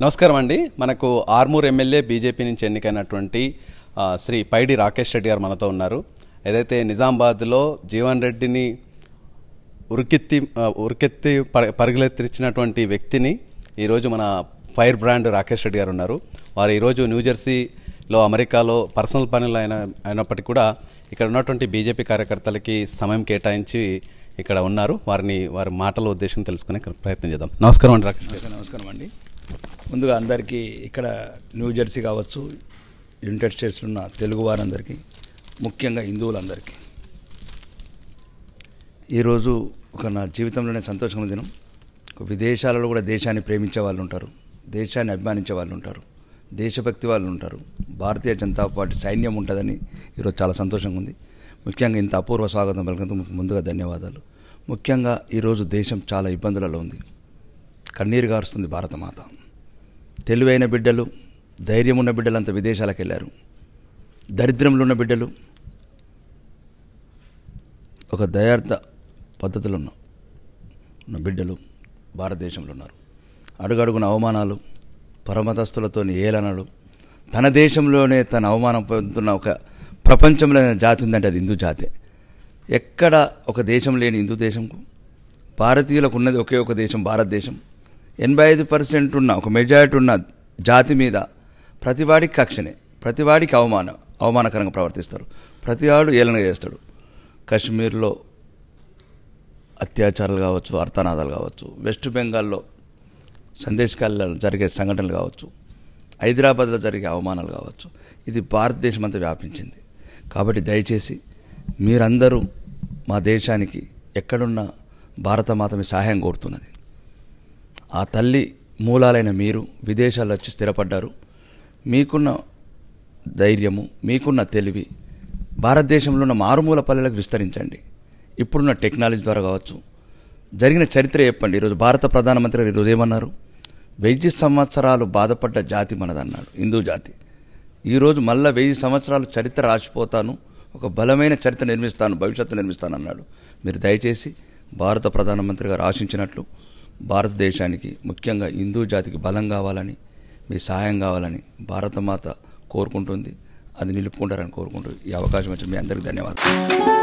నమస్కారం అండి. మనకు ఆర్మూర్ ఎమ్మెల్యే బీజేపీ నుంచి ఎన్నికైనటువంటి శ్రీ పైడి రాకేష్ రెడ్డి గారు మనతో ఉన్నారు. ఏదైతే నిజామాబాద్లో జీవన్ రెడ్డిని ఉరికెత్తి పరుగులెత్తించినటువంటి వ్యక్తిని ఈరోజు మన ఫైర్ బ్రాండ్ రాకేష్ రెడ్డి గారు ఉన్నారు. వారు ఈరోజు న్యూజెర్సీలో అమెరికాలో పర్సనల్ పనులు అయినప్పటికీ కూడా ఇక్కడ ఉన్నటువంటి బీజేపీ కార్యకర్తలకి సమయం కేటాయించి ఇక్కడ ఉన్నారు. వారి మాటల ఉద్దేశం తెలుసుకునే ప్రయత్నం చేద్దాం. నమస్కారం అండి రాకేష్ గారు. నమస్కారం అండి. ముందుగా అందరికీ ఇక్కడ న్యూజెర్సీ కావచ్చు, యునైటెడ్ స్టేట్స్ ఉన్న తెలుగు వారందరికీ, ముఖ్యంగా హిందువులందరికీ ఈరోజు నా జీవితంలోనే సంతోషమైన దినం. విదేశాలలో కూడా దేశాన్ని ప్రేమించే వాళ్ళు ఉంటారు, దేశాన్ని అభిమానించే వాళ్ళు ఉంటారు, దేశభక్తి వాళ్ళు ఉంటారు. భారతీయ జనతా పార్టీ సైన్యం ఉంటుందని ఈరోజు చాలా సంతోషంగా ఉంది. ముఖ్యంగా ఇంత అపూర్వ స్వాగతం పలికినందుకు ముందుగా ధన్యవాదాలు. ముఖ్యంగా ఈరోజు దేశం చాలా ఇబ్బందులలో ఉంది. కన్నీరు గారుస్తుంది భారతమాత. తెలివైన బిడ్డలు, ధైర్యం ఉన్న బిడ్డలంతా విదేశాలకు వెళ్ళారు. దరిద్రంలో ఉన్న బిడ్డలు, ఒక దయార్థ పద్ధతులు ఉన్న బిడ్డలు భారతదేశంలో ఉన్నారు. అడుగడుగున అవమానాలు, పరమతస్తులతో ఏలనలు, తన దేశంలోనే తన అవమానం పొందుతున్న ఒక ప్రపంచంలో జాతి ఉందంటే అది హిందూ జాతే. ఎక్కడ ఒక దేశం లేని హిందూ దేశంకు భారతీయులకు ఉన్నది ఒకే ఒక దేశం భారతదేశం. 85% ఉన్న ఒక మెజారిటీ ఉన్న జాతి మీద ప్రతివాడికి కక్షనే, ప్రతివాడికి అవమానకరంగా ప్రవర్తిస్తారు, ప్రతివాడు ఏలన చేస్తాడు. కశ్మీర్లో అత్యాచారాలు కావచ్చు, అర్థనాదాలు కావచ్చు, వెస్ట్ బెంగాల్లో సందేశాల్లో జరిగే సంఘటనలు కావచ్చు, హైదరాబాద్లో జరిగే అవమానాలు కావచ్చు, ఇది భారతదేశం అంతా వ్యాపించింది. కాబట్టి దయచేసి మీరందరూ మా దేశానికి ఎక్కడున్న భారతమాత మీ సహాయం కోరుతున్నది. ఆ తల్లి మూలాలైన మీరు విదేశాల్లో వచ్చి స్థిరపడ్డారు. మీకున్న ధైర్యము, మీకున్న తెలివి భారతదేశంలో ఉన్న మారుమూల పల్లెలకు విస్తరించండి. ఇప్పుడున్న టెక్నాలజీ ద్వారా కావచ్చు, జరిగిన చరిత్ర చెప్పండి. ఈరోజు భారత ప్రధానమంత్రి గారు ఈరోజు ఏమన్నారు? 1000 సంవత్సరాలు బాధపడ్డ జాతి మనదన్నాడు, హిందూ జాతి. ఈరోజు మళ్ళీ 1000 సంవత్సరాలు చరిత్ర రాసిపోతాను, ఒక బలమైన చరిత్ర నిర్మిస్తాను, భవిష్యత్తు నిర్మిస్తాను అన్నాడు. మీరు దయచేసి భారత ప్రధానమంత్రి గారు ఆశించినట్లు భారతదేశానికి, ముఖ్యంగా హిందూ జాతికి బలం కావాలని, మీ సహాయం కావాలని భారతమాత కోరుకుంటుంది. అది నిలుపుకుంటారని కోరుకుంటూ ఈ అవకాశం వచ్చిన మీ అందరికీ ధన్యవాదాలు.